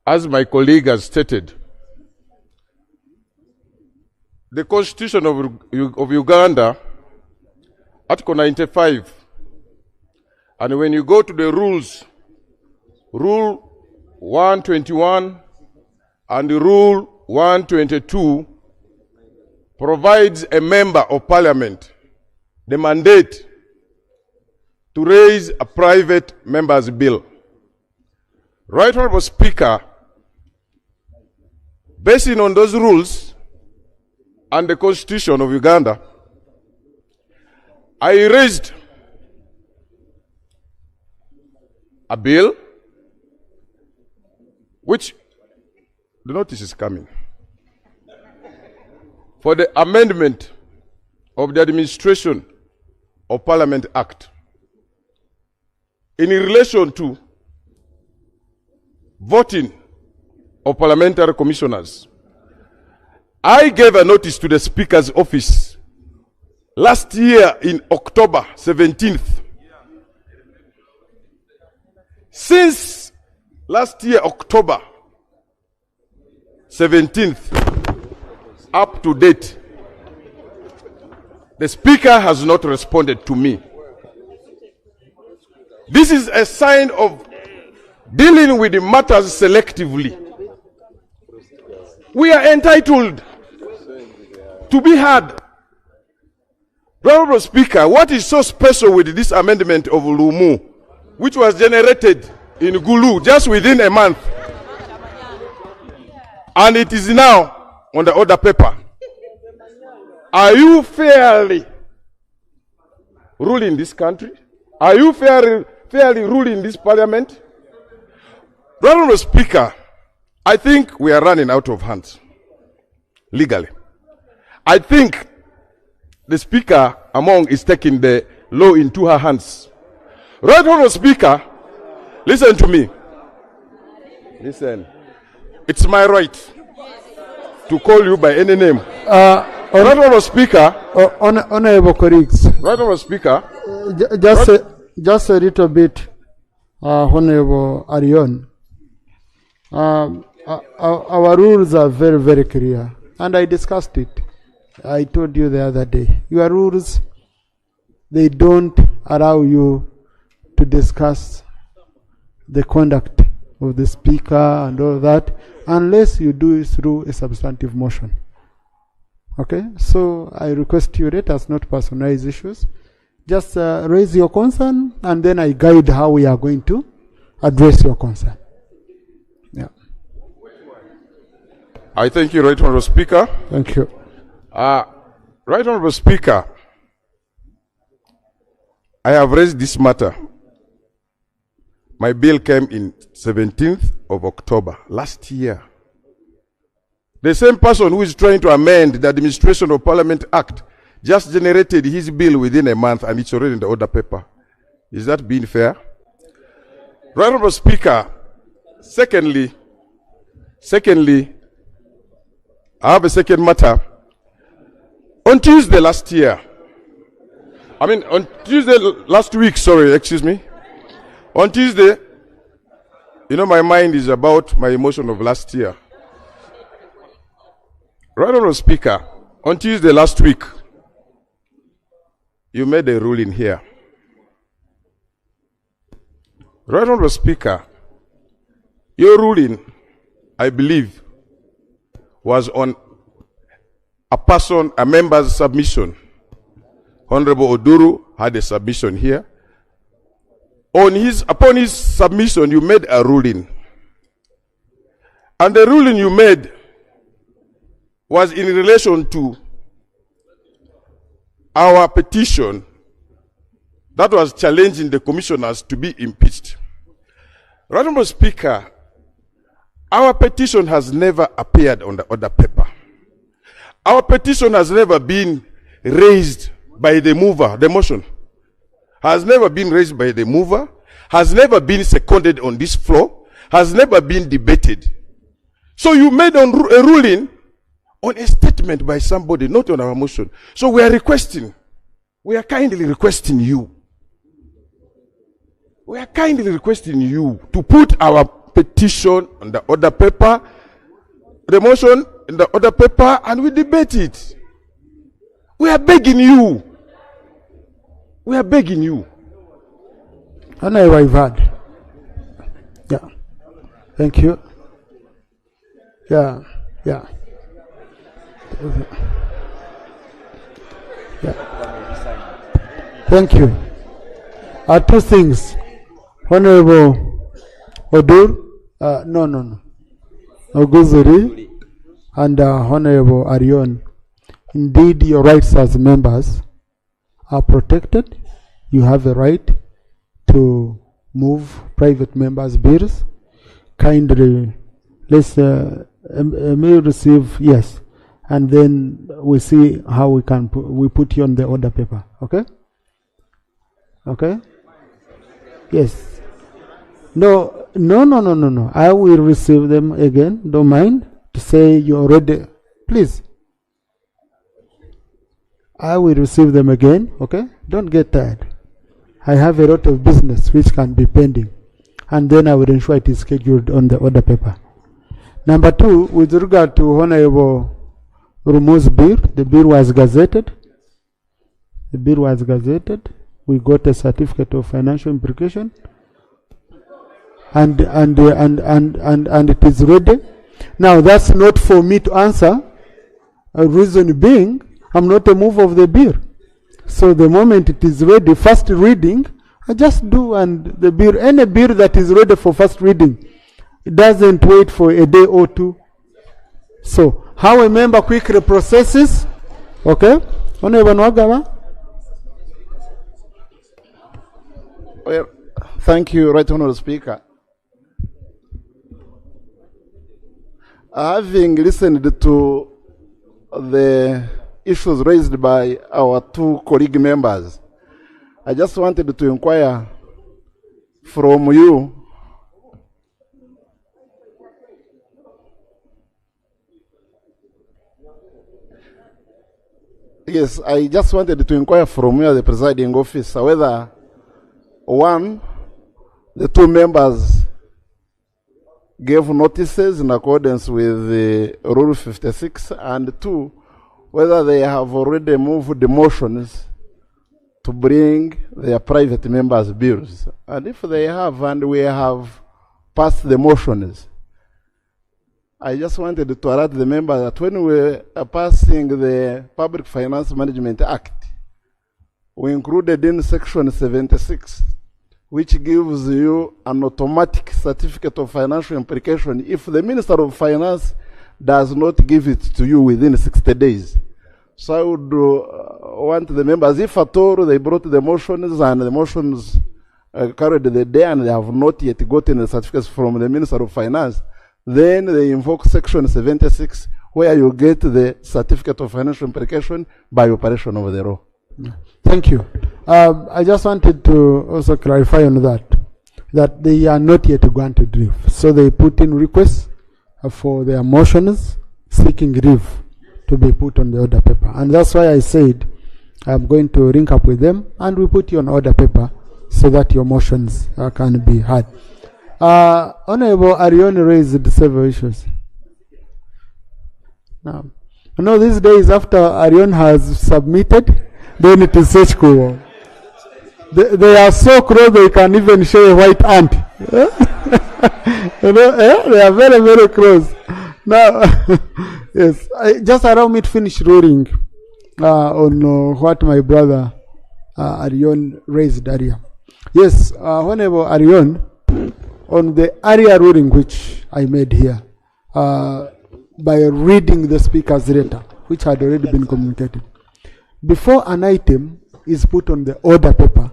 as my colleague has stated, the Constitution of Uganda, Article 95, and when you go to the rules, Rule 121 and Rule 122 provides a member of parliament the mandate to raise a private member's bill. Right Honorable Speaker, based on those rules and the Constitution of Uganda, I raised a bill which the notice is coming for the amendment of the Administration of Parliament Act in relation to voting of parliamentary commissioners. I gave a notice to the Speaker's office last year in October 17th. Since last year, October 17th, up to date, the Speaker has not responded to me. This is a sign of dealing with the matters selectively. We are entitled to be heard. Honorable Speaker, what is so special with this amendment of Lumu, which was generated in Gulu just within a month, and it is now on the order paper? Are you fairly ruling this country? Are you fairly ruling this parliament? Honorable Speaker, I think we are running out of hands legally. I think the Speaker among is taking the law into her hands. Right Honorable Speaker, listen to me. Listen. It's my right to call you by any name. Right Honorable Speaker. Honorable colleagues. Right Honorable Speaker. Just a little bit, Honorable Alioni. Our rules are very, very clear, and I discussed it. I told you the other day, your rules, they don't allow you to discuss the conduct of the Speaker and all that unless you do it through a substantive motion. Okay, so I request you, let us not personalize issues. Just raise your concern, and then I guide how we are going to address your concern. Yeah. I thank you, Right Honorable Speaker. Thank you. Right Honorable Speaker, I have raised this matter. My bill came in 17th of October last year. The same person who is trying to amend the Administration of Parliament Act just generated his bill within a month, and it's already in the order paper. Is that being fair? Right Honorable Speaker, secondly, I have a second matter. On Tuesday last week, excuse me. On Tuesday, my mind is about my emotion of last year. Right Honorable Speaker, on Tuesday last week, you made a ruling here. Right Honorable Speaker, your ruling, I believe, was on a member's submission. Honorable Oduru had a submission here. Upon his submission, you made a ruling. And the ruling you made was in relation to our petition that was challenging the commissioners to be impeached. Right Honorable Speaker, our petition has never appeared on the order paper. Our petition has never been raised by the mover. The motion has never been raised by the mover, has never been seconded on this floor, has never been debated. So you made a ruling on a statement by somebody, not on our motion. So we are kindly requesting you to put our petition on the order paper, the motion in the order paper, and we debate it. We are begging you. We are begging you. I know I've had. Yeah. Thank you. Yeah. Yeah. Yeah. Thank you. Two things. Honorable Odur, no. Oguzuri and Honorable Arion. Indeed, your rights as members are protected. You have a right to move private members' bills. Kindly, let's may receive, yes, and then we see how we can we put you on the order paper. Okay? Okay? Yes. No. I will receive them again. Don't mind to say you already. Please. I will receive them again. Okay? Don't get tired. I have a lot of business which can be pending, and then I will ensure it is scheduled on the order paper. Number two, with regard to Honorable Lumu's bill, the bill was gazetted. The bill was gazetted. We got a certificate of financial implication, and it is ready. Now that's not for me to answer. A reason being, I'm not a mover of the bill. So the moment it is ready, first reading, I just do, and the bill, any bill that is ready for first reading, it doesn't wait for a day or two. So how a member quickly processes, okay? Well, thank you, Right Honourable Speaker. Having listened to the issues raised by our two colleague members, I just wanted to inquire from you yes, I just wanted to inquire from you, the presiding officer, whether one, the two members gave notices in accordance with the Rule 56, and two, whether they have already moved the motions to bring their private members' bills. And if they have, and we have passed the motions, I just wanted to alert the members that when we are passing the Public Finance Management Act, we included in Section 76, which gives you an automatic certificate of financial implication if the Minister of Finance does not give it to you within 60 days. So I would want the members, if at all they brought the motions and the motions carried the day and they have not yet gotten the certificates from the Minister of Finance, then they invoke Section 76, where you get the certificate of financial implication by operation of the law. Thank you. I just wanted to also clarify on that they are not yet granted leave. So they put in requests for their motions seeking leave to be put on the order paper. And that's why I said I'm going to link up with them and we put you on order paper so that your motions can be heard. Honorable Alioni raised several issues. Now, you know, these days after Alioni has submitted, then it is Ssekikubo. They are so close they can even show a white ant. You know, they are very, very close. Now, yes, just allow me to finish ruling on what my brother Alioni raised earlier. Yes, Honorable Alioni, on the earlier ruling which I made here, by reading the speaker's letter, which had already been communicated. Before an item is put on the order paper,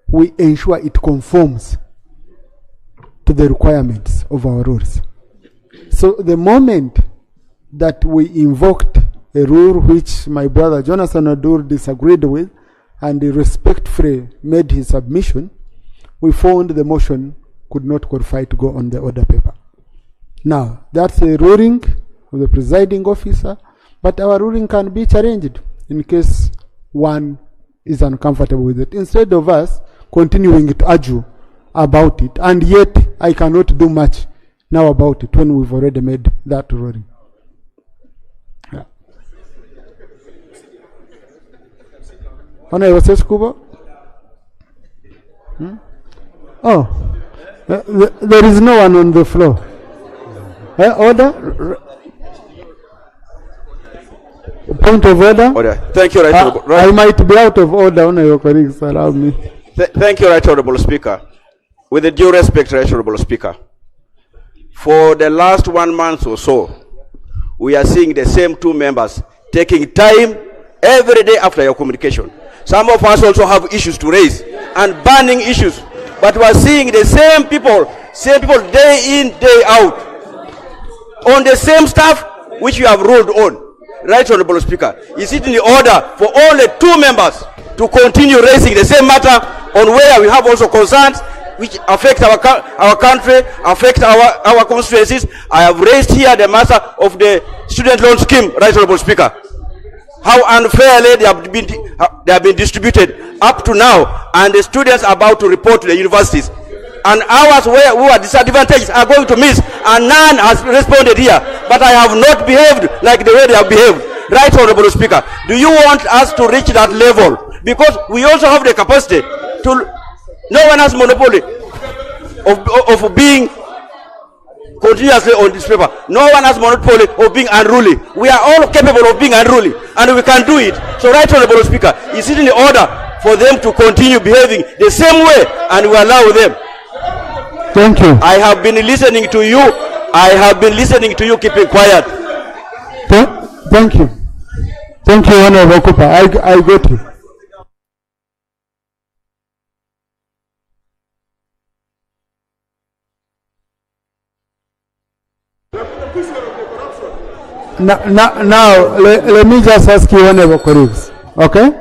we ensure it conforms to the requirements of our rules. So the moment that we invoked a rule which my brother Jonathan Odur disagreed with and he respectfully made his submission, we found the motion could not qualify to go on the order paper. Now, that's a ruling of the presiding officer, but our ruling can be challenged in case one is uncomfortable with it. Instead of us continuing to argue about it, and yet I cannot do much now about it when we've already made that ruling. Yeah. Honorable Ssekikubo? Oh, there is no one on the floor. Order? Point of order? Order. Thank you, Right Honorable. I might be out of order, Honorable colleagues, allow me. Thank you, Right Honorable Speaker. With the due respect, Right Honorable Speaker, for the last 1 month or so, we are seeing the same two members taking time every day after your communication. Some of us also have issues to raise and burning issues, but we are seeing the same people day in, day out, on the same stuff which you have ruled on. Right Honorable Speaker, is it in order for all the two members to continue raising the same matter on where we have also concerns which affect our country, affect our constituencies? I have raised here the matter of the student loan scheme, Right Honorable Speaker. How unfairly they have been distributed up to now, and the students are about to report to the universities. And ours who are disadvantaged are going to miss, and none has responded here. But I have not behaved like the way they have behaved. Right Honorable Speaker, do you want us to reach that level? Because we also have the capacity to, no one has monopoly of being continuously on this paper. No one has monopoly of being unruly. We are all capable of being unruly, and we can do it. So Right Honorable Speaker, is it in order for them to continue behaving the same way, and we allow them? Thank you. I have been listening to you. I have been listening to you keeping quiet. Thank you. Thank you, Honorable Cooper. I got you. Now let me just ask you, Honorable colleagues. Okay?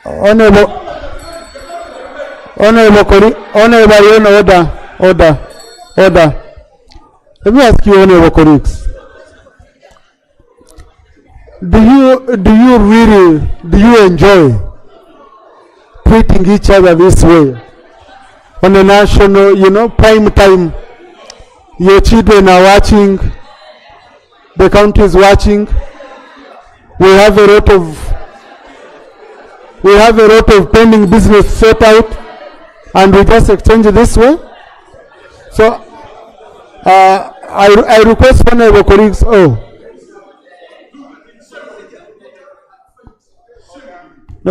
Honorable, order. Let me ask you, Honorable colleagues. Do you enjoy treating each other this way on a national, prime time? Your children are watching, the country is watching. We have a lot of pending business set out, and we just exchange this way. So I request one of our colleagues. No,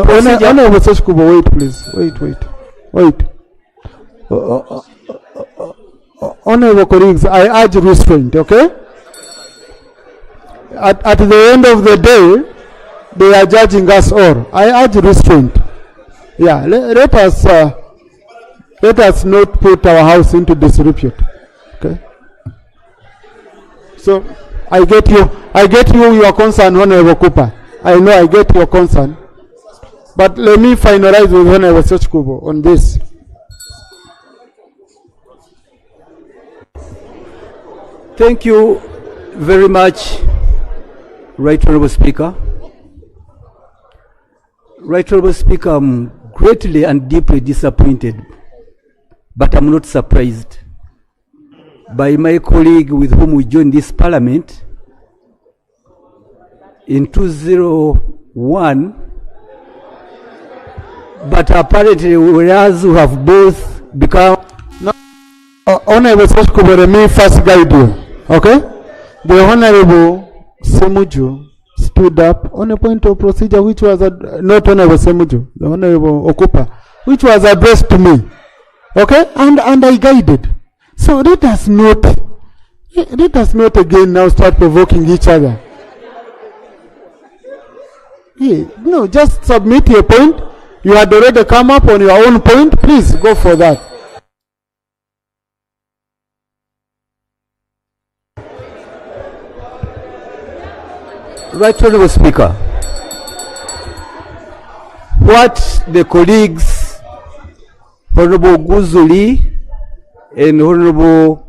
Honorable Ssekikubo, wait, please. Wait. Honorable colleagues, I urge restraint, okay? At the end of the day, they are judging us all. I urge restraint. Yeah, let us not put our house into disrepute. Okay? So I get you your concern, Honorable Cooper. I know I get your concern. But let me finalize with Honorable Ssekikubo on this. Thank you very much, Right Honorable Speaker. Right Honorable Speaker, I'm greatly and deeply disappointed, but I'm not surprised by my colleague with whom we joined this parliament in 2001, but apparently whereas we have both become... Honorable Ssekikubo, let me first guide you. Okay? The Honorable Semuju stood up on a point of procedure which was not Honorable Semuju, the Honorable Okupa, which was addressed to me. Okay? And I guided. So let us not again now start provoking each other. Hey, no, just submit your point. You had already come up on your own point. Please go for that. Right Honorable Speaker, what the colleagues Honorable Guzuli and Honorable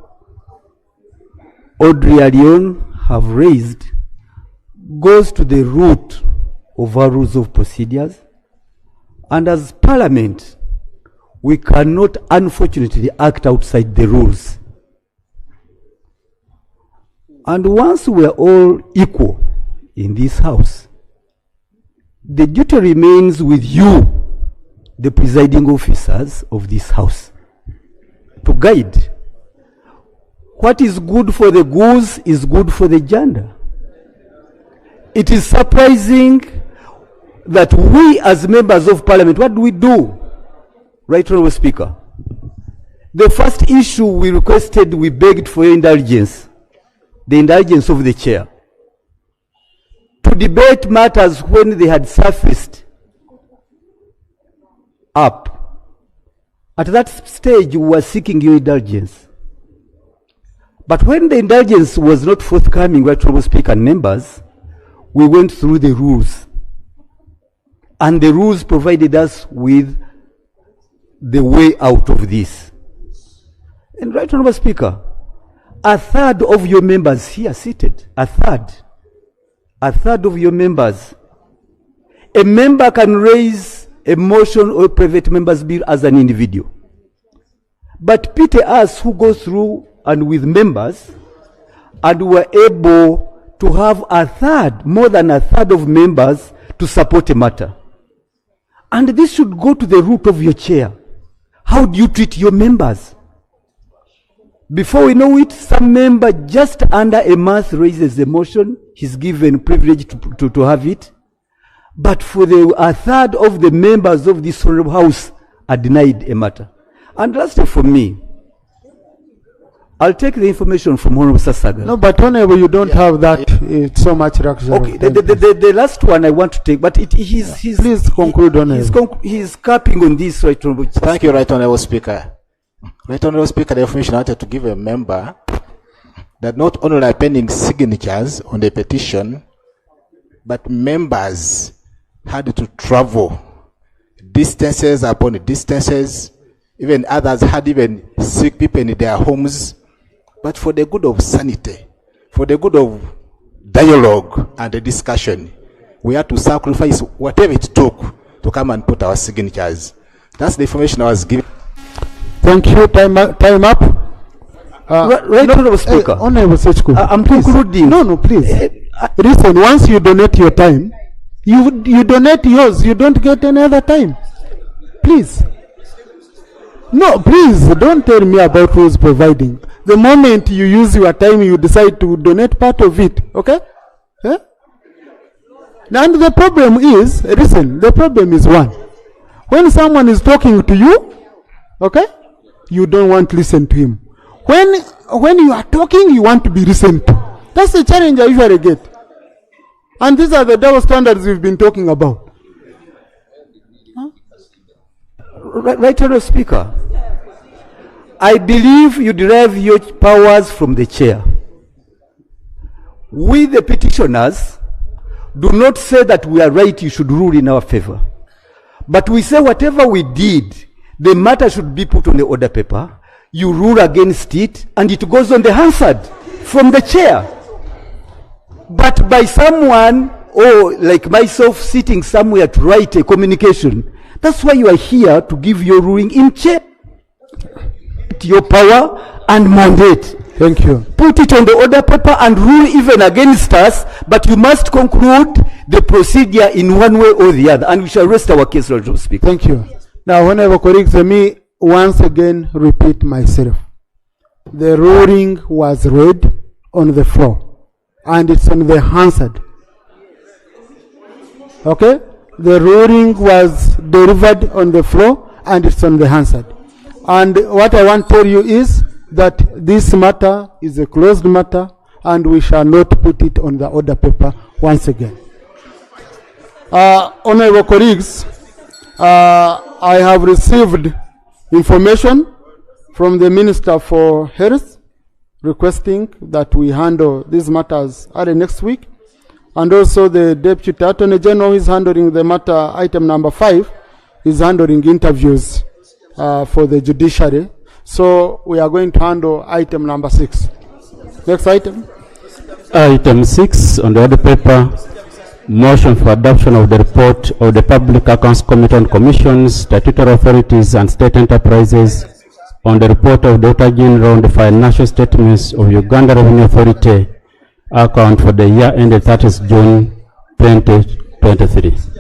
Audrey Alioni have raised goes to the root of our rules of procedures, and as Parliament we cannot unfortunately act outside the rules. And once we are all equal in this house, the duty remains with you, the presiding officers of this house, to guide. What is good for the goose is good for the gander. It is surprising that we as members of parliament, what do we do? Right, Honorable Speaker. The first issue we requested, we begged for your indulgence, the indulgence of the chair, to debate matters when they had surfaced up. At that stage, we were seeking your indulgence. But when the indulgence was not forthcoming, Right Honorable Speaker and members, we went through the rules. And the rules provided us with the way out of this. And Right Honorable Speaker, a third of your members here seated, a third of your members, a member can raise a motion or a private member's bill as an individual. But pity us who go through and with members, and were able to have a third, more than a third of members to support a matter. And this should go to the root of your chair. How do you treat your members? Before we know it, some member just under a month raises a motion, he's given privilege to have it. But for a third of the members of this honorable house are denied a matter. And lastly for me, I'll take the information from Honorable Sasaga. No, but Honorable, you don't have that so much luxury. Okay, the last one I want to take, but he's please conclude, Honorable. He's capping on this, Right Honorable. Thank you, Right Honorable Speaker. Right Honorable Speaker, the information I wanted to give a member that not only are pending signatures on the petition, but members had to travel distances upon distances. Even others had even sick people in their homes. But for the good of sanity, for the good of dialogue and the discussion, we had to sacrifice whatever it took to come and put our signatures. That's the information I was given. Thank you. Time up. Right, Honorable Speaker. Honorable Ssekikubo, I'm concluding. No, please. Listen, once you donate your time, you donate yours. You don't get any other time. Please. No, please, don't tell me about who's providing. The moment you use your time, you decide to donate part of it, okay? Eh? And the problem is, listen, the problem is one. When someone is talking to you, okay, you don't want to listen to him. When you are talking, you want to be listened to. That's the challenge I usually get. And these are the double standards we've been talking about. Right, Honorable Speaker. I believe you derive your powers from the chair. We, the petitioners, do not say that we are right, you should rule in our favor. But we say whatever we did, the matter should be put on the order paper, you rule against it, and it goes on the Hansard from the chair. But by someone, or like myself, sitting somewhere to write a communication, that's why you are here to give your ruling in chair. Your power and mandate. Thank you. Put it on the order paper and rule even against us, but you must conclude the procedure in one way or the other, and we shall rest our case, Lord Speaker. Thank you. Now, whenever colleagues, let me once again repeat myself. The ruling was read on the floor, and it's on the Hansard. Okay? The ruling was delivered on the floor, and it's on the Hansard. And what I want to tell you is that this matter is a closed matter, and we shall not put it on the order paper once again. Honorable colleagues, I have received information from the Minister for Health requesting that we handle these matters early next week. And also the Deputy Attorney General is handling the matter, item number 5, is handling interviews for the judiciary. So we are going to handle item number 6. Next item. Item 6 on the order paper Motion for adoption of the report of the Public Accounts Committee on Commissions, Statutory Authorities and State Enterprises on the report of the Auditor General on the financial statements of Uganda Revenue Authority account for the year ended 30th June 2023.